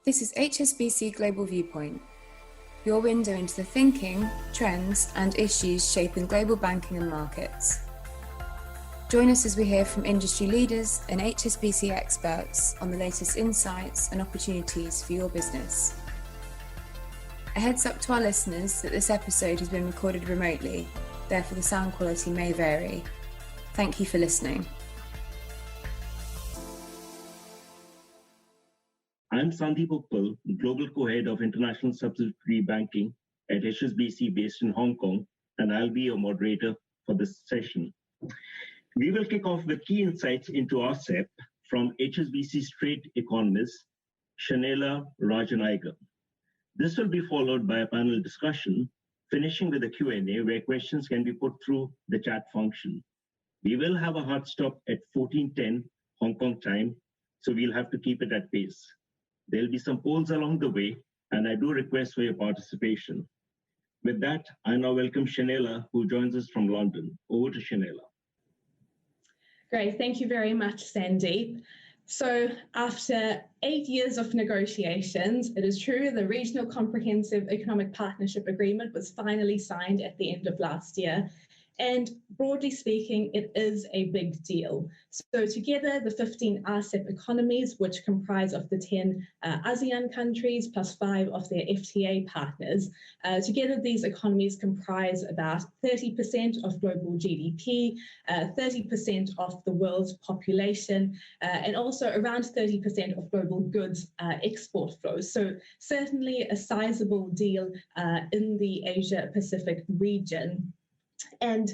This is HSBC Global Viewpoint, your window into the thinking, trends and issues shaping global banking and markets. Join us as we hear from industry leaders and HSBC experts on the latest insights and opportunities for your business. A heads up to our listeners that this episode has been recorded remotely, therefore the sound quality may vary. Thank you for listening. I'm Sandeep Uppal, Global Co-Head of International Subsidiary Banking at HSBC based in Hong Kong, and I'll be your moderator for this session. We will kick off with key insights into RCEP from HSBC's trade economist, Shanela Rajanayagan. This will be followed by a panel discussion, finishing with a Q&A where questions can be put through the chat function. We will have a hard stop at 14:10 Hong Kong time, so we'll have to keep it at pace. There'll be some polls along the way, and I do request for your participation. With that, I now welcome Shanela, who joins us from London. Over to Shanela. Great, thank you very much, Sandeep. So after 8 years of negotiations, it is true the Regional Comprehensive Economic Partnership Agreement was finally signed at the end of last year. And broadly speaking, it is a big deal. So together, the 15 RCEP economies, which comprise of the 10 ASEAN countries plus 5 of their FTA partners, together these economies comprise about 30% of global GDP, 30% of the world's population, and also around 30% of global goods export flows. So certainly a sizable deal in the Asia-Pacific region. And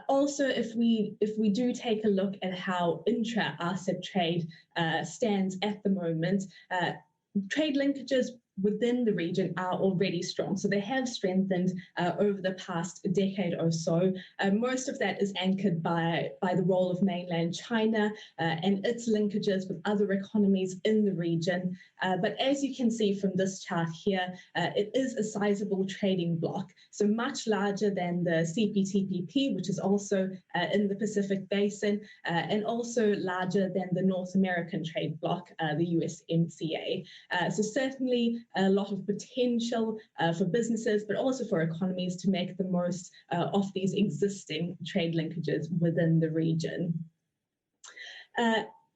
also, if we do take a look at how intra-RCEP trade stands at the moment, trade linkages within the region are already strong. So they have strengthened over the past decade or so. Most of that is anchored by the role of mainland China and its linkages with other economies in the region. But as you can see from this chart here, it is a sizable trading bloc, so much larger than the CPTPP, which is also in the Pacific Basin, and also larger than the North American trade bloc, the USMCA. So certainly a lot of potential for businesses, but also for economies to make the most of these existing trade linkages within the region.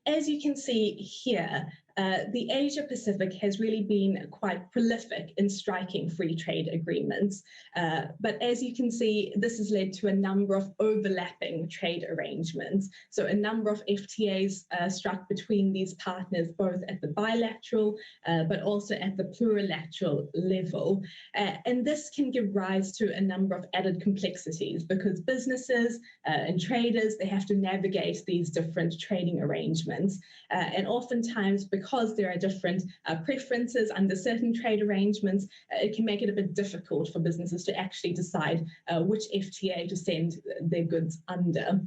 As you can see here, the Asia-Pacific has really been quite prolific in striking free trade agreements. But as you can see, this has led to a number of overlapping trade arrangements. So a number of FTAs struck between these partners, both at the bilateral, but also at the plurilateral level. And this can give rise to a number of added complexities because businesses and traders, they have to navigate these different trading arrangements. And oftentimes, because there are different preferences under certain trade arrangements, it can make it a bit difficult for businesses to actually decide which FTA to send their goods under.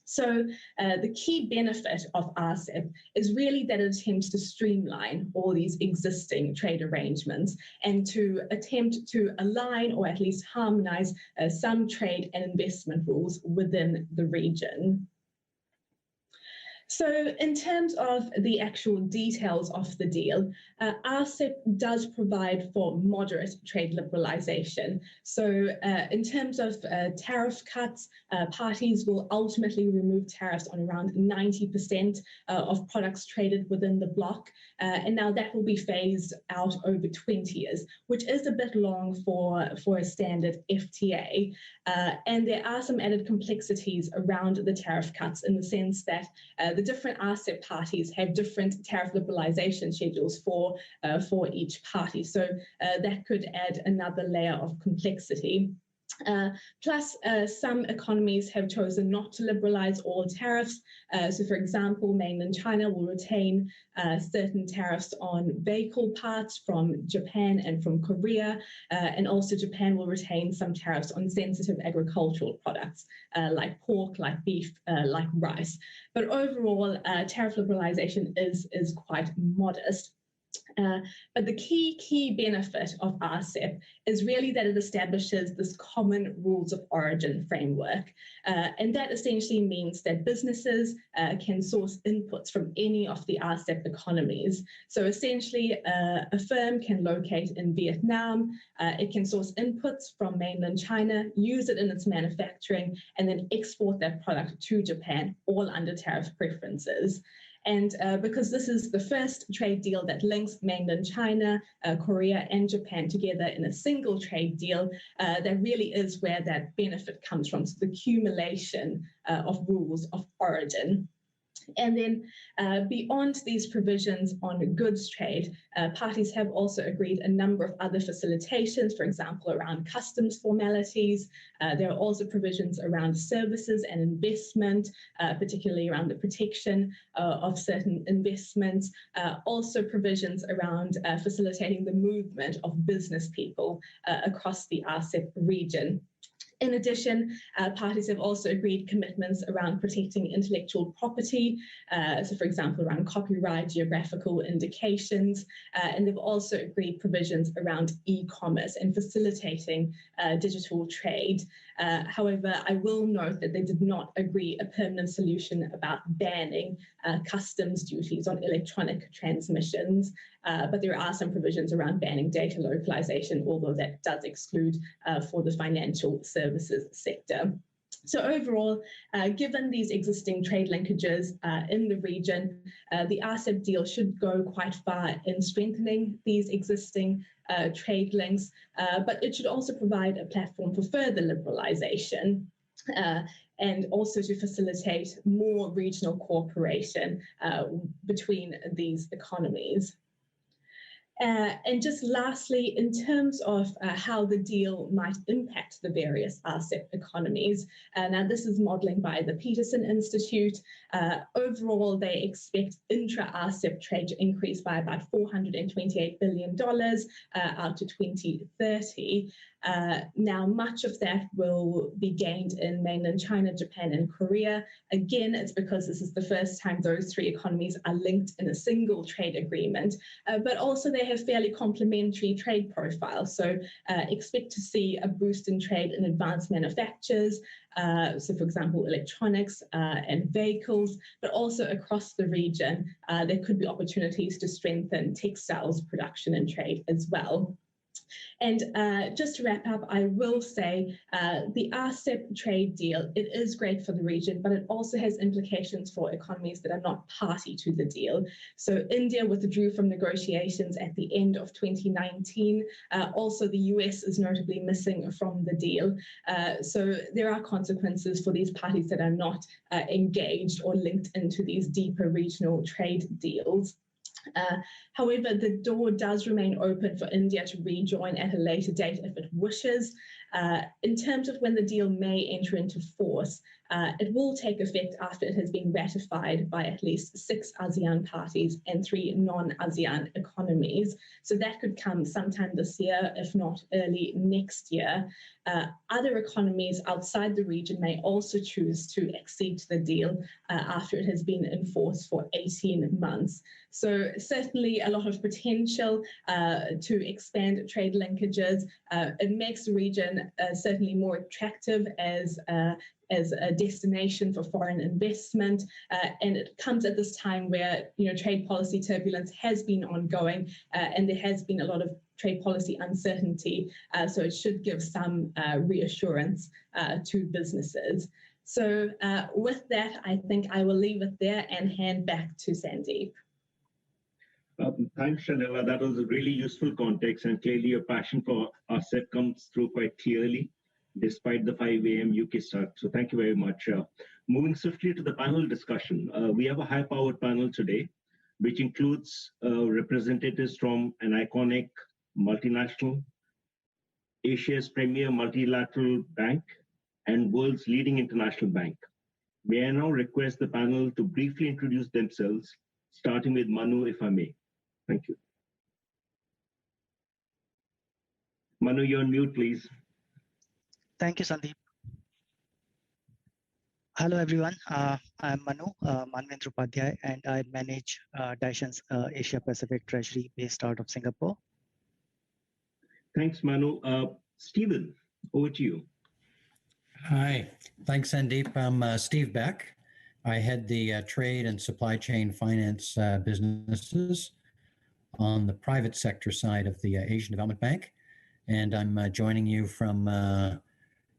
So the key benefit of RCEP is really that it attempts to streamline all these existing trade arrangements and to attempt to align or at least harmonize some trade and investment rules within the region. So in terms of the actual details of the deal, RCEP does provide for moderate trade liberalisation. So in terms of tariff cuts, parties will ultimately remove tariffs on around 90% of products traded within the bloc. And now that will be phased out over 20 years, which is a bit long for a standard FTA. And there are some added complexities around the tariff cuts in the sense that the different RCEP parties have different tariff liberalisation schedules for each party. So that could add another layer of complexity. Plus, some economies have chosen not to liberalise all tariffs. So, for example, mainland China will retain certain tariffs on vehicle parts from Japan and from Korea, and also Japan will retain some tariffs on sensitive agricultural products like pork, like beef, like rice. But overall, tariff liberalisation is quite modest. But the key benefit of RCEP is really that it establishes this common rules of origin framework. And that essentially means that businesses can source inputs from any of the RCEP economies. So essentially, a firm can locate in Vietnam, it can source inputs from mainland China, use it in its manufacturing, and then export that product to Japan, all under tariff preferences. And because this is the first trade deal that links mainland China, Korea, and Japan together in a single trade deal, that really is where that benefit comes from, so the accumulation of rules of origin. And then beyond these provisions on goods trade, parties have also agreed a number of other facilitations, for example, around customs formalities. There are also provisions around services and investment, particularly around the protection of certain investments. Also provisions around facilitating the movement of business people across the RCEP region. In addition, parties have also agreed commitments around protecting intellectual property, so for example, around copyright, geographical indications, and they've also agreed provisions around e-commerce and facilitating digital trade. However, I will note that they did not agree a permanent solution about banning customs duties on electronic transmissions, but there are some provisions around banning data localization, although that does exclude for the financial services sector. So overall, given these existing trade linkages in the region, the RCEP deal should go quite far in strengthening these existing trade links, but it should also provide a platform for further liberalisation. And also to facilitate more regional cooperation between these economies. And just lastly, in terms of how the deal might impact the various RCEP economies, now this is modelling by the Peterson Institute. Overall, they expect intra-RCEP trade to increase by about $428 billion out to 2030. Now, much of that will be gained in mainland China, Japan, and Korea. Again, it's because this is the first time those three economies are linked in a single trade agreement, but also they have fairly complementary trade profiles. So expect to see a boost in trade in advanced manufactures, so for example, electronics and vehicles, but also across the region, there could be opportunities to strengthen textiles production and trade as well. And just to wrap up, I will say the RCEP trade deal, it is great for the region, but it also has implications for economies that are not party to the deal. So India withdrew from negotiations at the end of 2019. Also, the US is notably missing from the deal. So there are consequences for these parties that are not engaged or linked into these deeper regional trade deals. However, the door does remain open for India to rejoin at a later date if it wishes. In terms of when the deal may enter into force, it will take effect after it has been ratified by at least 6 ASEAN parties and 3 non-ASEAN economies. So that could come sometime this year, if not early next year. Other economies outside the region may also choose to accede to the deal after it has been in force for 18 months. So certainly a lot of potential to expand trade linkages. It makes the region certainly more attractive as a destination for foreign investment, and it comes at this time where trade policy turbulence has been ongoing, and there has been a lot of trade policy uncertainty. So it should give some reassurance to businesses. So with that, I think I will leave it there and hand back to Sandeep. Thanks, Shanella. That was a really useful context, and clearly your passion for RCEP comes through quite clearly, despite the 5 a.m. UK start. So thank you very much. Moving swiftly to the panel discussion, we have a high-powered panel today, which includes representatives from an iconic multinational, Asia's premier multilateral bank, and world's leading international bank. May I now request the panel to briefly introduce themselves, starting with Manu, if I may. Thank you. Manu, you're on mute, please. Thank you, Sandeep. Hello, everyone. I'm Manu Manvendra Upadhyay, and I manage Dyson's Asia Pacific Treasury based out of Singapore. Thanks, Manu. Stephen, over to you. Hi, thanks, Sandeep. I'm Steve Beck. I head the trade and supply chain finance businesses on the private sector side of the Asian Development Bank. And I'm joining you from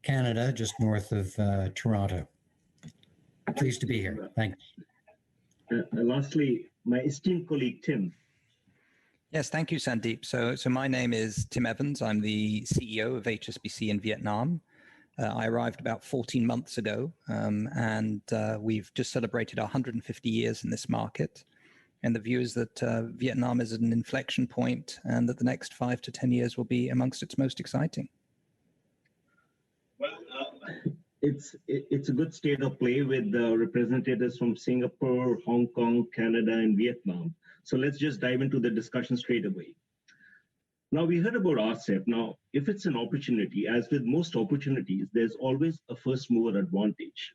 Canada, just north of Toronto. Pleased to be here. Thanks. Lastly, my esteemed colleague, Tim. Yes, thank you, Sandeep. So my name is Tim Evans. I'm the CEO of HSBC in Vietnam. I arrived about 14 months ago, and we've just celebrated our 150 years in this market. And the view is that Vietnam is at an inflection point and that the next 5 to 10 years will be amongst its most exciting. Well, it's a good state of play with representatives from Singapore, Hong Kong, Canada, and Vietnam. So let's just dive into the discussion straight away. Now, we heard about RCEP. Now, if it's an opportunity, as with most opportunities, there's always a first mover advantage.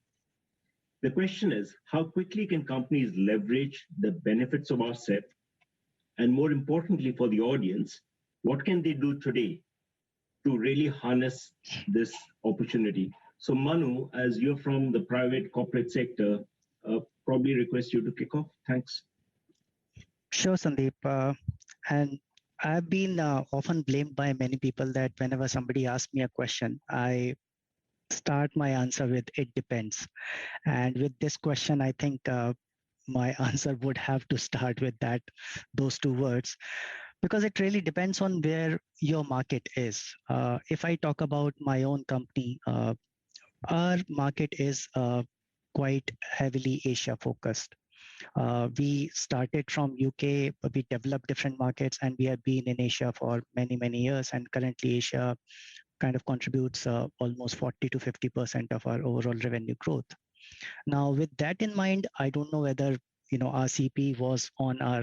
The question is, how quickly can companies leverage the benefits of RCEP? And more importantly for the audience, what can they do today to really harness this opportunity? So Manu, as you're from the private corporate sector, probably request you to kick off. Thanks. Sure, Sandeep. And I've been often blamed by many people that whenever somebody asks me a question, I start my answer with "it depends." And with this question, I think my answer would have to start with those two words, because it really depends on where your market is. If I talk about my own company, our market is quite heavily Asia focused. We started from UK, we developed different markets, and we have been in Asia for many, many years. And currently Asia kind of contributes almost 40 to 50% of our overall revenue growth. Now, with that in mind, I don't know whether RCEP was on our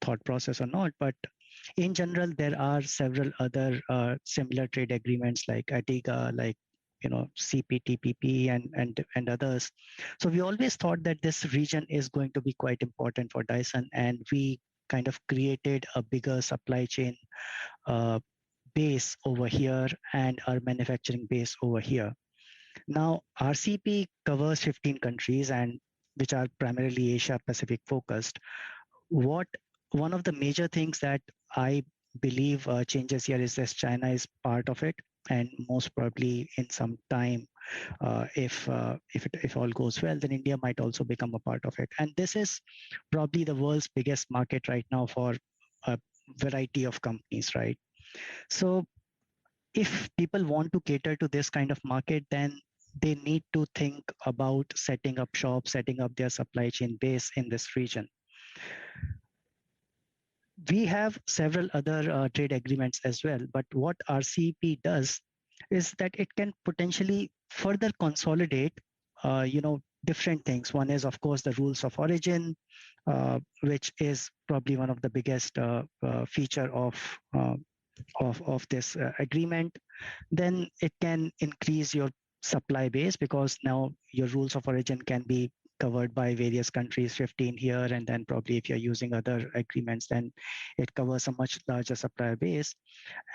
thought process or not, but in general, there are several other similar trade agreements like ADIGA, like CPTPP and others. So we always thought that this region is going to be quite important for Dyson, and we kind of created a bigger supply chain base over here and our manufacturing base over here. Now, RCEP covers 15 countries and which are primarily Asia Pacific focused. One of the major things that I believe changes here is that China is part of it, and most probably in some time, if all goes well, then India might also become a part of it. And this is probably the world's biggest market right now for a variety of companies, right? So if people want to cater to this kind of market, then they need to think about setting up shop, setting up their supply chain base in this region. We have several other trade agreements as well, but what RCEP does is that it can potentially further consolidate, different things. One is, of course, the rules of origin, which is probably one of the biggest feature of this agreement. Then it can increase your supply base, because now your rules of origin can be covered by various countries, 15 here, and then probably if you're using other agreements, then it covers a much larger supplier base.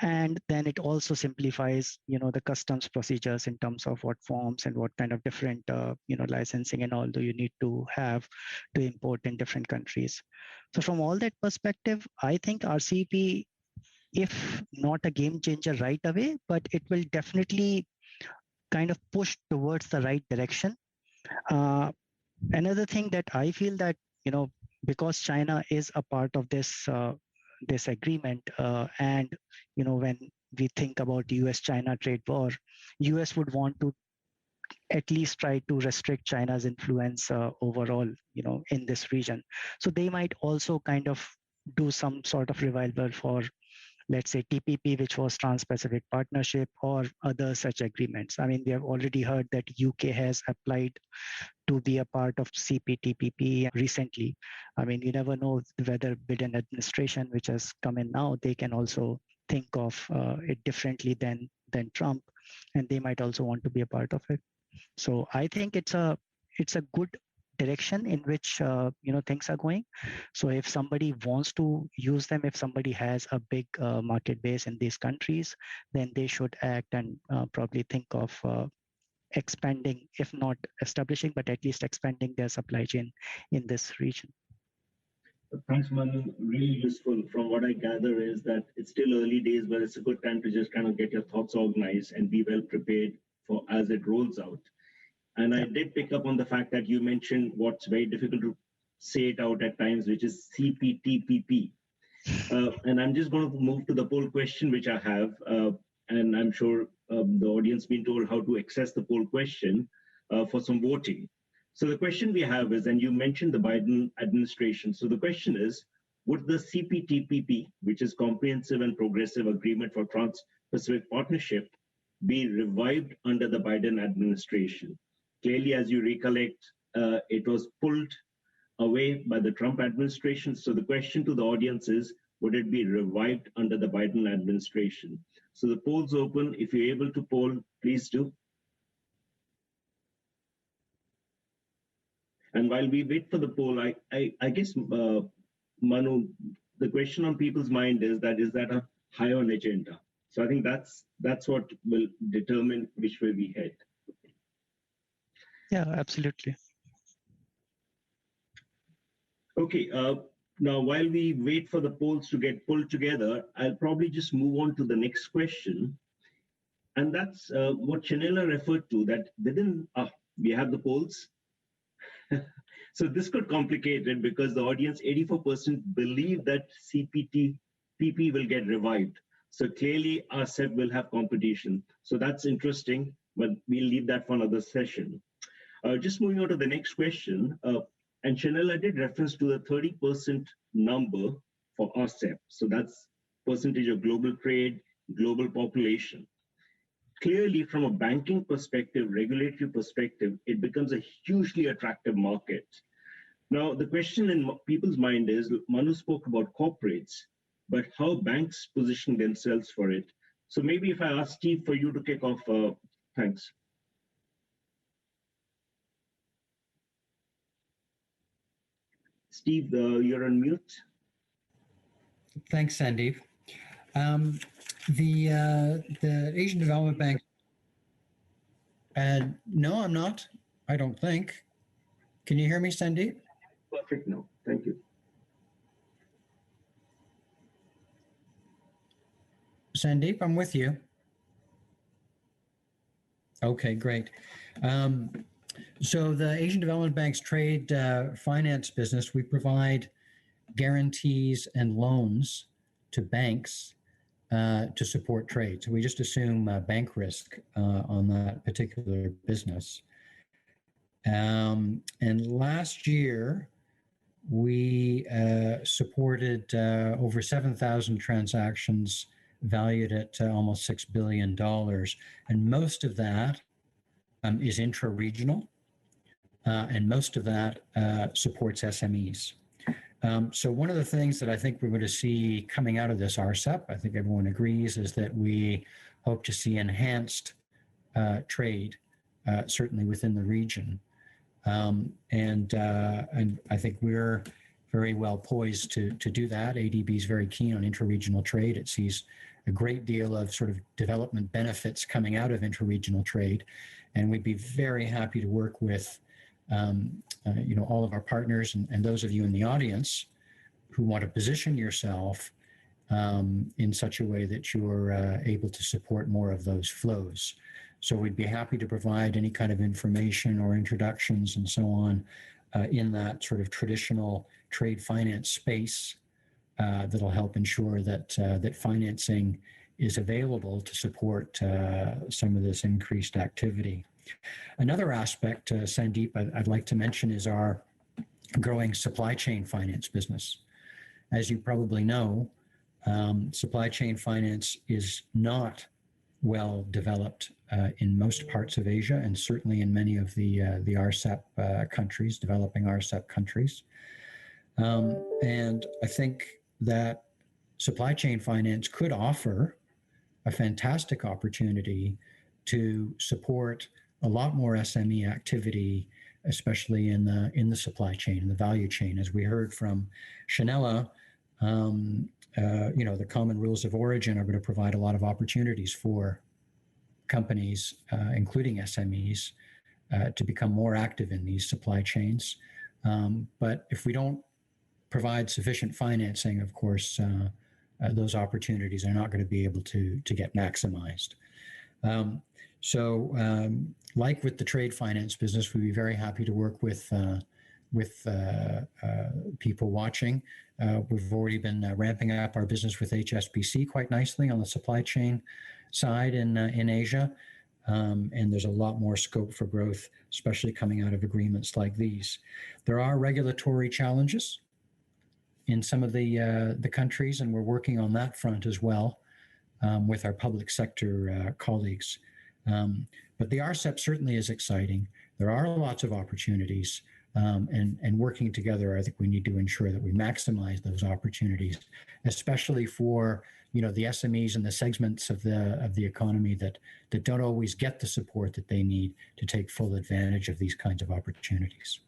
And then it also simplifies, the customs procedures in terms of what forms and what kind of different, licensing and all do you need to have to import in different countries. So from all that perspective, I think RCEP, if not a game changer right away, but it will definitely kind of push towards the right direction. Another thing that I feel that, because China is a part of this agreement, and when we think about US-China trade war, US would want to at least try to restrict China's influence overall, in this region. So they might also kind of do some sort of revival for, let's say, TPP, which was Trans-Pacific Partnership, or other such agreements. I mean, we have already heard that UK has applied to be a part of CPTPP recently. I mean, you never know whether Biden administration, which has come in now, they can also think of it differently than Trump, and they might also want to be a part of it. So I think it's a good direction in which things are going. So if somebody wants to use them, if somebody has a big market base in these countries, then they should act and probably think of expanding, if not establishing, but at least expanding their supply chain in this region. Thanks, Manu. Really useful. From what I gather is that it's still early days, but it's a good time to just kind of get your thoughts organized and be well prepared for as it rolls out. And I did pick up on the fact that you mentioned what's very difficult to say it out at times, which is CPTPP. And I'm just going to move to the poll question, which I have, and I'm sure the audience been told how to access the poll question for some voting. So the question we have is, and you mentioned the Biden administration. So the question is, would the CPTPP, which is Comprehensive and Progressive Agreement for Trans-Pacific Partnership, be revived under the Biden administration? Clearly, as you recollect, it was pulled away by the Trump administration. So the question to the audience is, would it be revived under the Biden administration? So the poll's open. If you're able to poll, please do. And while we wait for the poll, I guess, Manu, the question on people's mind is that a high on agenda? So I think that's what will determine which way we head. Yeah, absolutely. Okay. Now, while we wait for the polls to get pulled together, I'll probably just move on to the next question. And that's what Chanela referred to, that within, we have the polls. So this could complicate it because the audience, 84% believe that CPTPP will get revived. So clearly RCEP will have competition. So that's interesting, but we'll leave that for another session. Just moving on to the next question. And Chanel, did reference to the 30% number for RCEP. So that's percentage of global trade, global population. Clearly, from a banking perspective, regulatory perspective, it becomes a hugely attractive market. Now, the question in people's mind is, Manu spoke about corporates, but how banks position themselves for it. So maybe if I ask Steve for you to kick off, thanks. Steve, you're on mute. Thanks, Sandeep. The Asian Development Bank. No, I'm not. I don't think. Can you hear me, Sandeep? Perfect. No, thank you. Sandeep, I'm with you. Okay, great. So the Asian Development Bank's trade finance business, we provide guarantees and loans to banks to support trade. So we just assume bank risk on that particular business. And last year, we supported over 7,000 transactions valued at almost $6 billion. And most of that is intra-regional, and most of that supports SMEs. So one of the things that I think we're going to see coming out of this RCEP, I think everyone agrees, is that we hope to see enhanced trade, certainly within the region. And I think we're very well poised to do that. ADB is very keen on intra-regional trade. It sees a great deal of sort of development benefits coming out of intra-regional trade. And we'd be very happy to work with all of our partners and those of you in the audience who want to position yourself in such a way that you're able to support more of those flows. So we'd be happy to provide any kind of information or introductions and so on in that sort of traditional trade finance space that'll help ensure that that financing is available to support some of this increased activity. Another aspect, Sandeep, I'd like to mention is our growing supply chain finance business. As you probably know, supply chain finance is not well developed in most parts of Asia, and certainly in many of the RCEP countries, developing RCEP countries. And I think that supply chain finance could offer a fantastic opportunity to support a lot more SME activity, especially in the supply chain, in the value chain. As we heard from Shanella, the common rules of origin are going to provide a lot of opportunities for companies, including SMEs, to become more active in these supply chains. But if we don't provide sufficient financing, of course, those opportunities are not going to be able to get maximized. Like with the trade finance business, we'd be very happy to work with people watching. We've already been ramping up our business with HSBC quite nicely on the supply chain side in Asia. And there's a lot more scope for growth, especially coming out of agreements like these. There are regulatory challenges in some of the countries, and we're working on that front as well with our public sector colleagues. But the RCEP certainly is exciting. There are lots of opportunities, and working together, I think we need to ensure that we maximize those opportunities, especially for the SMEs and the segments of the economy that don't always get the support that they need to take full advantage of these kinds of opportunities.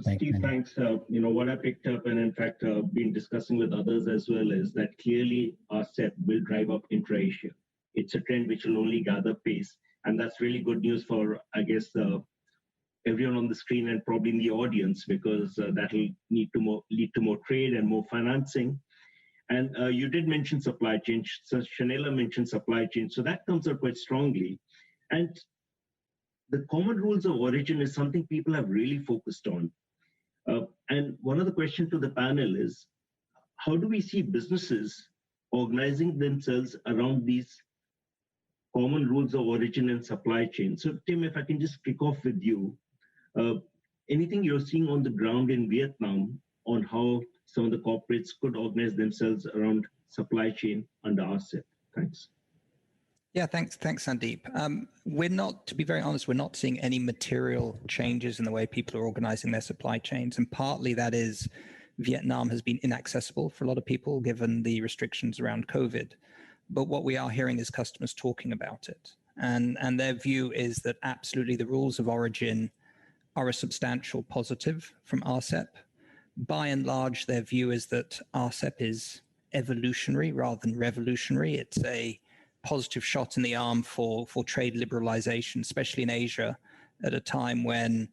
Steve, thanks. What I picked up, and in fact, been discussing with others as well, is that clearly RCEP will drive up intra-Asia. It's a trend which will only gather pace, and that's really good news for, I guess, everyone on the screen and probably in the audience, because that will lead to more trade and more financing. And you did mention supply chain. So Shanella mentioned supply chain, so that comes up quite strongly. And the common rules of origin is something people have really focused on. And one of the questions to the panel is, how do we see businesses organizing themselves around these common rules of origin and supply chain? So Tim, if I can just kick off with you, anything you're seeing on the ground in Vietnam on how some of the corporates could organize themselves around supply chain under RCEP? Thanks. Yeah, thanks, Sandeep. We're not, to be very honest, we're not seeing any material changes in the way people are organizing their supply chains. And partly that is Vietnam has been inaccessible for a lot of people given the restrictions around COVID. But what we are hearing is customers talking about it. And their view is that absolutely the rules of origin are a substantial positive from RCEP. By and large, their view is that RCEP is evolutionary rather than revolutionary. It's a positive shot in the arm for trade liberalization, especially in Asia, at a time when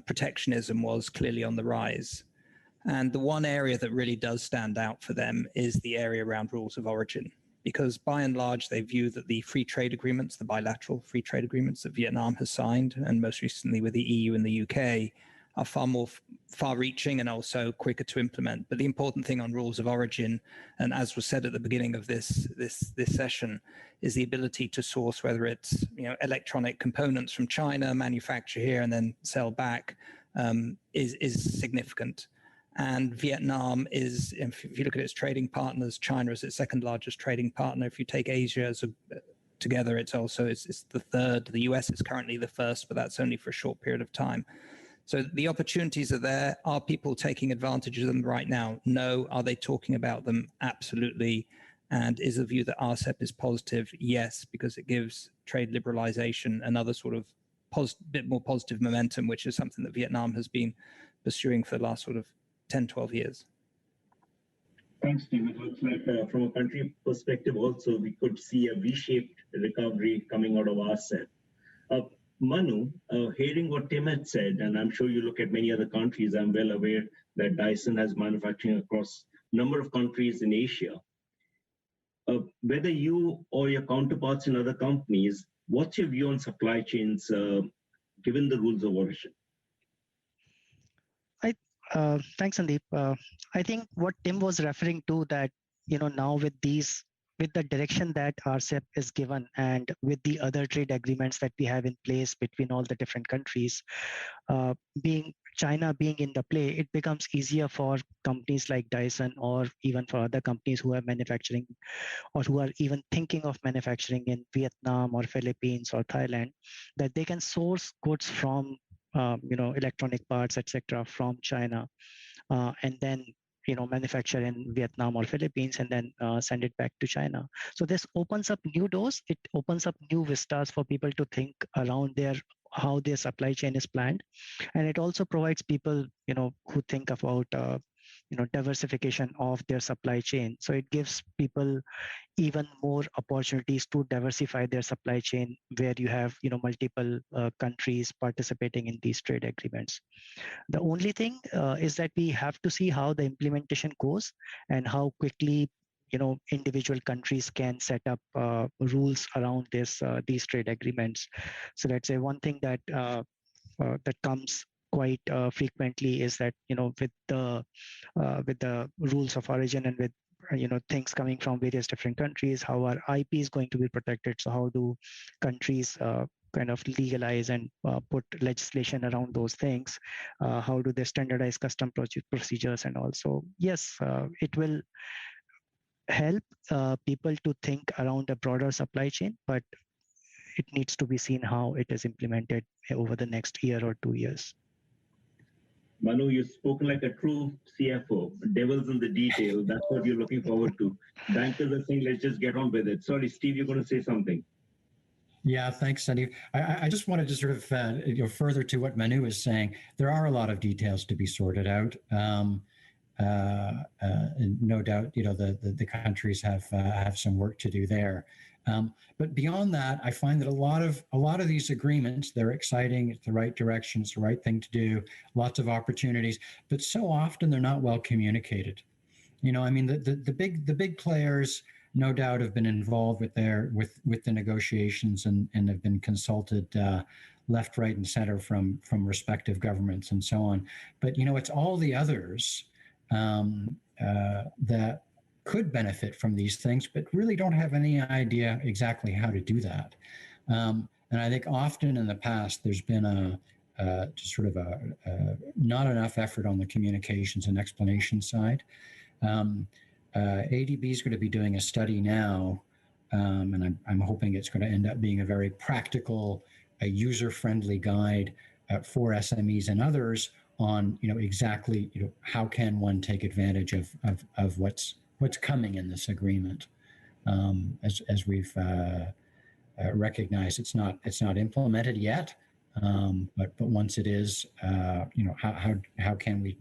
protectionism was clearly on the rise. And the one area that really does stand out for them is the area around rules of origin, because by and large, they view that the free trade agreements, the bilateral free trade agreements that Vietnam has signed, and most recently with the EU and the UK, are far more far-reaching and also quicker to implement. But the important thing on rules of origin, and as was said at the beginning of this session, is the ability to source, whether it's electronic components from China, manufacture here, and then sell back, is significant. And Vietnam is, if you look at its trading partners, China is its second largest trading partner. If you take Asia together, it's the third. The US is currently the first, but that's only for a short period of time. So the opportunities are there. Are people taking advantage of them right now? No. Are they talking about them? Absolutely. And is the view that RCEP is positive? Yes, because it gives trade liberalization another sort of bit more positive momentum, which is something that Vietnam has been pursuing for the last sort of 10, 12 years. Thanks, Steve. It looks like from a country perspective also, we could see a V-shaped recovery coming out of RCEP. Manu, hearing what Tim had said, and I'm sure you look at many other countries, I'm well aware that Dyson has manufacturing across a number of countries in Asia. Whether you or your counterparts in other companies, what's your view on supply chains given the rules of origin? Thanks, Sandeep. I think what Tim was referring to, that now with the direction that RCEP is given and with the other trade agreements that we have in place between all the different countries, China being in the play, it becomes easier for companies like Dyson or even for other companies who have manufacturing or who are even thinking of manufacturing in Vietnam or Philippines or Thailand, that they can source goods from electronic parts, etc., from China, and then manufacture in Vietnam or Philippines and then send it back to China. So this opens up new doors. It opens up new vistas for people to think around how their supply chain is planned, and it also provides people who think about diversification of their supply chain. So it gives people even more opportunities to diversify their supply chain, where you have multiple countries participating in these trade agreements. The only thing is that we have to see how the implementation goes and how quickly individual countries can set up rules around these trade agreements. So let's say one thing that comes quite frequently is that with the rules of origin and with things coming from various different countries, how our IP is going to be protected. So how do countries kind of legalize and put legislation around those things? How do they standardize custom procedures? And also, yes, it will help people to think around a broader supply chain, but it needs to be seen how it is implemented over the next year or 2 years. Manu, you've spoken like a true CFO. Devil's in the detail. That's what you're looking forward to. Bankers are saying, let's just get on with it. Sorry, Steve, you're going to say something. Yeah, thanks, Sandeep. I just wanted to sort of further to what Manu was saying. There are a lot of details to be sorted out. No doubt, the countries have some work to do there. But beyond that, I find that a lot of these agreements, they're exciting. It's the right direction. It's the right thing to do. Lots of opportunities, but so often they're not well communicated. I mean, the big players, no doubt, have been involved with the negotiations and have been consulted left, right, and center from respective governments and so on. But it's all the others that could benefit from these things, but really don't have any idea exactly how to do that. And I think often in the past there's been not enough effort on the communications and explanation side. ADB is going to be doing a study now, and I'm hoping it's going to end up being a very practical, a user-friendly guide for SMEs and others on exactly how can one take advantage of what's coming in this agreement. As we've recognized, it's not implemented yet, but once it is, how can we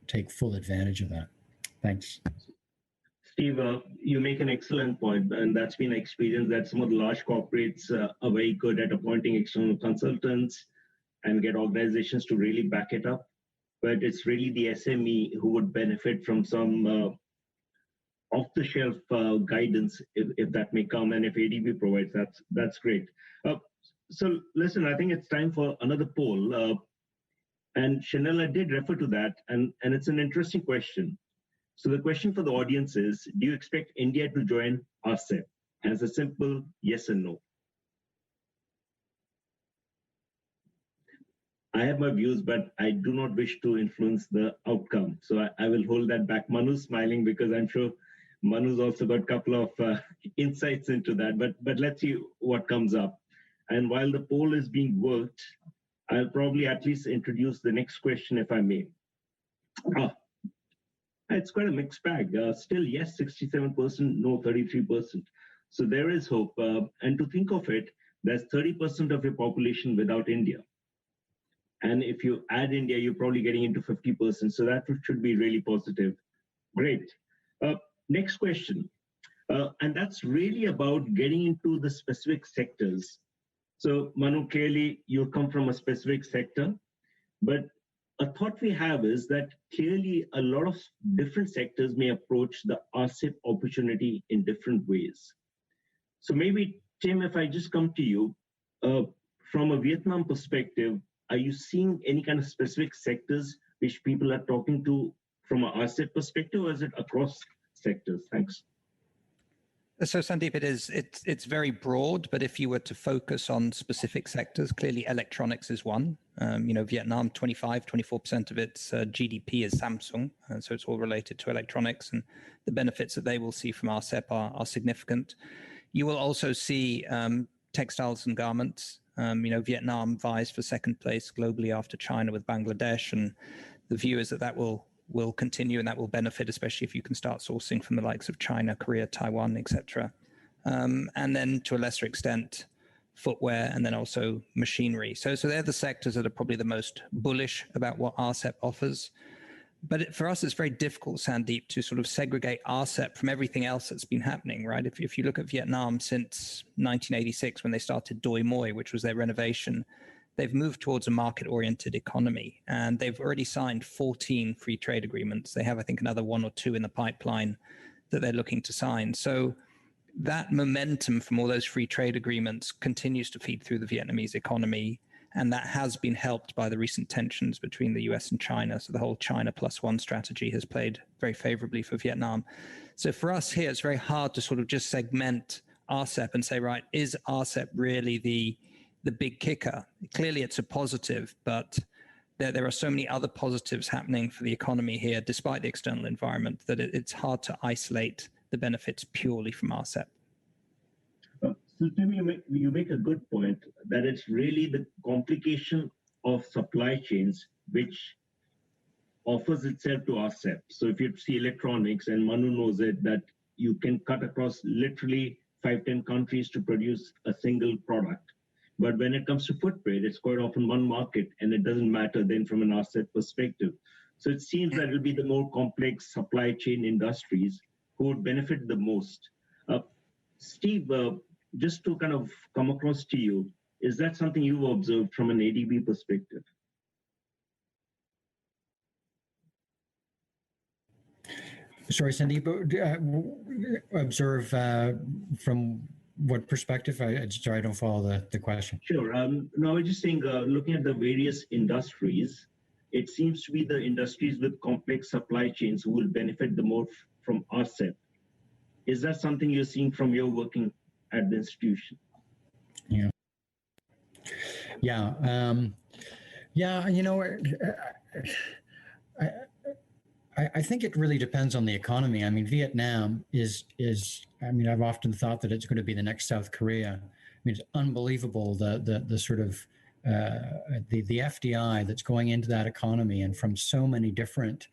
take full advantage of that? Thanks. Steve, you make an excellent point, and that's been experienced that some of the large corporates are very good at appointing external consultants and get organizations to really back it up. But it's really the SME who would benefit from some off-the-shelf guidance, if that may come, and if ADB provides, that's great. So listen, I think it's time for another poll. And Shanella did refer to that, and it's an interesting question. So the question for the audience is, do you expect India to join RCEP? As a simple yes and no. I have my views, but I do not wish to influence the outcome. So I will hold that back. Manu's smiling because I'm sure Manu's also got a couple of insights into that, but let's see what comes up. And while the poll is being worked, I'll probably at least introduce the next question, if I may. It's quite a mixed bag. Still, yes, 67%, no, 33%. So there is hope. And to think of it, there's 30% of your population without India. And if you add India, you're probably getting into 50%. So that should be really positive. Great. Next question. And that's really about getting into the specific sectors. So Manu, clearly you come from a specific sector, but a thought we have is that clearly a lot of different sectors may approach the RCEP opportunity in different ways. So maybe, Tim, if I just come to you, from a Vietnam perspective, are you seeing any kind of specific sectors which people are talking to from an RCEP perspective, or is it across sectors? Thanks. So Sandeep, it's very broad, but if you were to focus on specific sectors, clearly electronics is one. Vietnam, 24% of its GDP is Samsung, so it's all related to electronics, and the benefits that they will see from RCEP are significant. You will also see textiles and garments. Vietnam vies for second place globally after China with Bangladesh, and the view is that will will continue, and that will benefit, especially if you can start sourcing from the likes of China, Korea, Taiwan, etc. And then to a lesser extent, footwear, and then also machinery. So they're the sectors that are probably the most bullish about what RCEP offers. But for us, it's very difficult, Sandeep, to sort of segregate RCEP from everything else that's been happening, right? If you look at Vietnam since 1986, when they started Doi Moi, which was their renovation, they've moved towards a market-oriented economy, and they've already signed 14 free trade agreements. They have, I think, another 1 or 2 in the pipeline that they're looking to sign. So that momentum from all those free trade agreements continues to feed through the Vietnamese economy, and that has been helped by the recent tensions between the US and China. So the whole China +1 strategy has played very favorably for Vietnam. So for us here, it's very hard to sort of just segment RCEP and say, right, is RCEP really the big kicker? Clearly it's a positive, but there are so many other positives happening for the economy here, despite the external environment, that it's hard to isolate the benefits purely from RCEP. So Tim, you make a good point that it's really the complication of supply chains which offers itself to RCEP. So if you see electronics, and Manu knows it, that you can cut across literally 5-10 countries to produce a single product. But when it comes to footwear, it's quite often one market, and it doesn't matter then from an RCEP perspective. So it seems that it'll be the more complex supply chain industries who would benefit the most. Steve, just to kind of come across to you, is that something you've observed from an ADB perspective? Sorry, Sandeep, observe from what perspective? Sorry, I don't follow the question. Sure. No, I was just saying, looking at the various industries, it seems to be the industries with complex supply chains who will benefit the most from RCEP. Is that something you're seeing from your working at the institution? Yeah. Yeah. You know, I think it really depends on the economy. I mean, Vietnam is. I mean, I've often thought that it's going to be the next South Korea. I mean, it's unbelievable the sort of the FDI that's going into that economy, and from so many different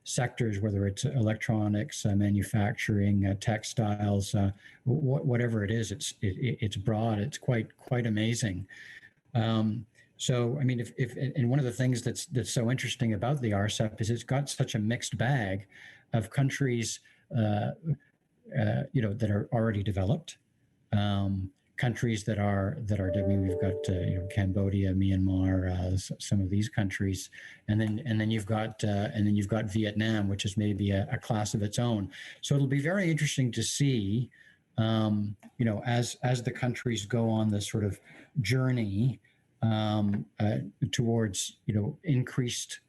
sectors, whether it's electronics, manufacturing, textiles, whatever it is. It's broad. It's quite amazing. So, I mean, and one of the things that's so interesting about the RCEP is it's got such a mixed bag of countries, that are already developed, countries that are. I mean, we've got Cambodia, Myanmar, some of these countries, and then you've got Vietnam, which is maybe a class of its own. So it'll be very interesting to see, as the countries go on this sort of journey towards increased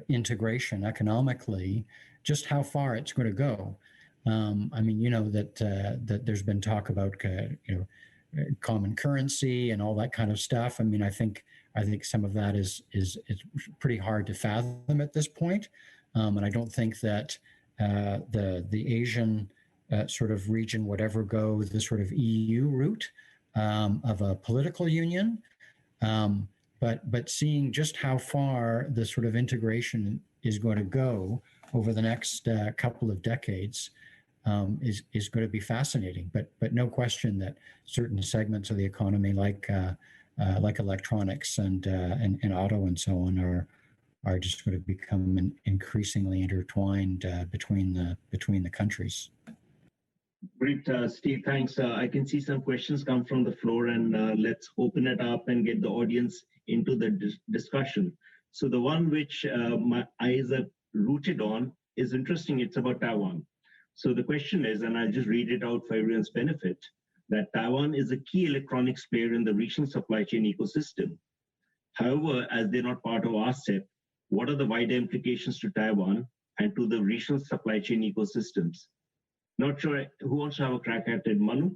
integration economically, just how far it's going to go. I mean, that there's been talk about common currency and all that kind of stuff. I mean, I think some of that is pretty hard to fathom at this point, and I don't think that the Asian sort of region would ever go the sort of EU route of a political union. But seeing just how far the sort of integration is going to go over the next couple of decades is going to be fascinating. But no question that certain segments of the economy, like electronics and auto and so on, are just going to become increasingly intertwined between the countries. Great, Steve, thanks. I can see some questions come from the floor, and let's open it up and get the audience into the discussion. So the one which my eyes are rooted on is interesting. It's about Taiwan. So the question is, and I'll just read it out for everyone's benefit, that Taiwan is a key electronics player in the regional supply chain ecosystem. However, as they're not part of RCEP, what are the wider implications to Taiwan and to the regional supply chain ecosystems? Not sure who wants to have a crack at it, Manu?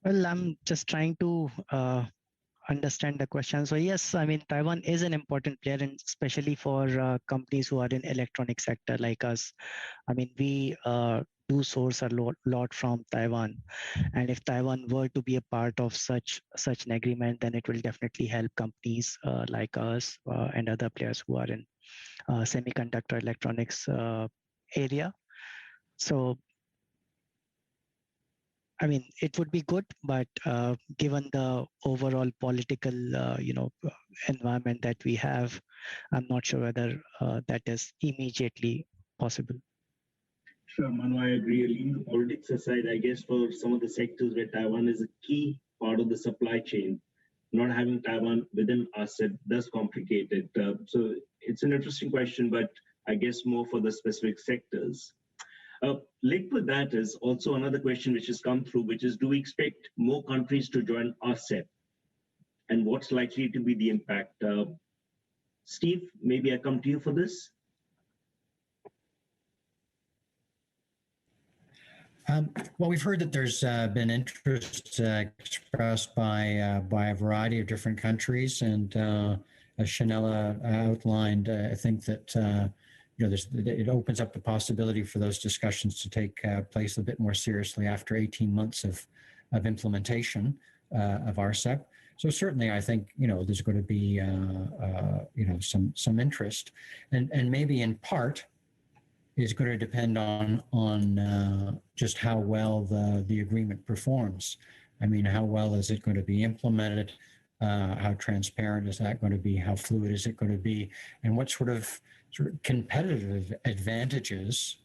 Well, I'm just trying to understand the question. So yes, I mean, Taiwan is an important player, and especially for companies who are in electronic sector like us. I mean, we do source a lot from Taiwan. And if Taiwan were to be a part of such an agreement, then it will definitely help companies like us and other players who are in semiconductor electronics area. So, I mean, it would be good, but given the overall political, environment that we have, I'm not sure whether that is immediately possible. Sure, Manu, I agree. Leaving the politics aside, I guess for some of the sectors where Taiwan is a key part of the supply chain, not having Taiwan within RCEP does complicate it. So it's an interesting question, but I guess more for the specific sectors. Linked with that is also another question which has come through, which is, do we expect more countries to join RCEP? And what's likely to be the impact? Steve, maybe I come to you for this. Well, we've heard that there's been interest expressed by a variety of different countries, and as Shanella outlined, I think that it opens up the possibility for those discussions to take place a bit more seriously after 18 months of implementation of RCEP. So certainly, I think there's going to be some interest, and maybe in part is going to depend on just how well the agreement performs. I mean, how well is it going to be implemented? How transparent is that going to be? How fluid is it going to be? And what sort of competitive advantages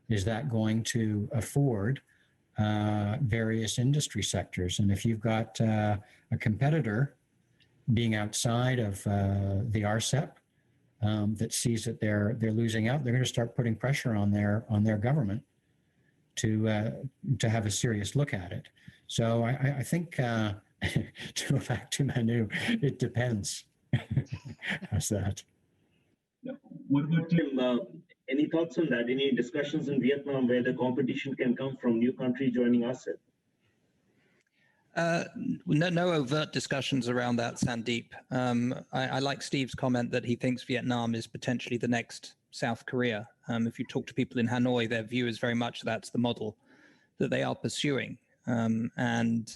is that going to afford various industry sectors? And if you've got a competitor being outside of the RCEP, that sees that they're losing out, they're going to start putting pressure on their government to have a serious look at it. So I think to go back to Manu, it depends. How's that? What about Tim? Any thoughts on that? Any discussions in Vietnam where the competition can come from new countries joining RCEP? No overt discussions around that, Sandeep. I like Steve's comment that he thinks Vietnam is potentially the next South Korea. If you talk to people in Hanoi, their view is very much that's the model that they are pursuing. And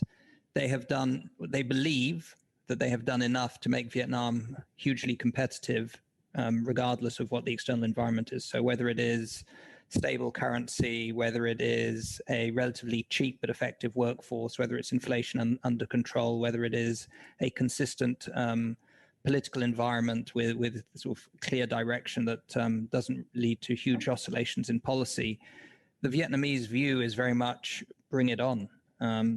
they believe that they have done enough to make Vietnam hugely competitive, regardless of what the external environment is. So whether it is stable currency, whether it is a relatively cheap but effective workforce, whether it's inflation under control, whether it is a consistent political environment with sort of clear direction that doesn't lead to huge oscillations in policy, the Vietnamese view is very much bring it on.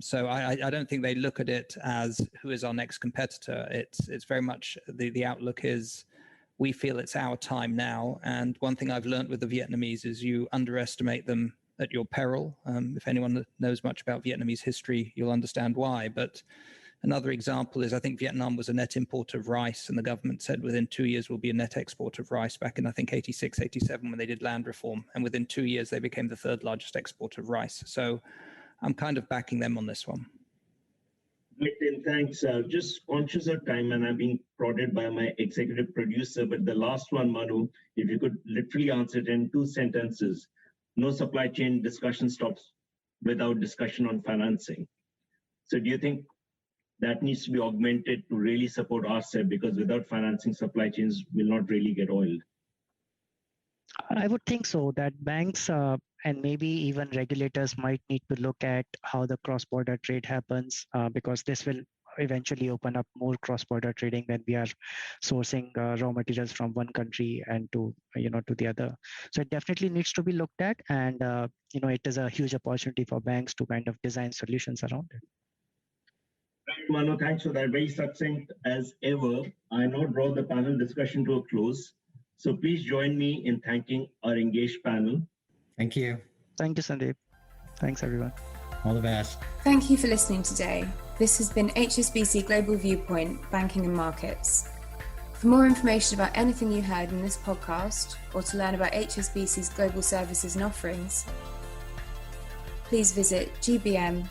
So I don't think they look at it as who is our next competitor. It's very much the outlook is, we feel it's our time now. And one thing I've learned with the Vietnamese is you underestimate them at your peril. If anyone knows much about Vietnamese history, you'll understand why. But another example is I think Vietnam was a net importer of rice, and the government said within 2 years we'll be a net exporter of rice back in, I think, 86, 87 when they did land reform. And within 2 years, they became the third largest exporter of rice. So I'm kind of backing them on this one. Great, Tim, thanks. Just conscious of time, and I'm being prodded by my executive producer, but the last one, Manu, if you could literally answer it in 2 sentences. No supply chain discussion stops without discussion on financing. So do you think that needs to be augmented to really support RCEP, because without financing, supply chains will not really get oiled? I would think so, that banks and maybe even regulators might need to look at how the cross-border trade happens, because this will eventually open up more cross-border trading when we are sourcing raw materials from one country and to the other. So it definitely needs to be looked at, and it is a huge opportunity for banks to kind of design solutions around it. Right, Manu, thanks for that. Very succinct as ever. I now draw the panel discussion to a close. So please join me in thanking our engaged panel. Thank you. Thank you, Sandeep. Thanks, everyone. All the best. Thank you for listening today. This has been HSBC Global Viewpoint, Banking and Markets. For more information about anything you heard in this podcast, or to learn about HSBC's global services and offerings, please visit gbm.hsbc.com.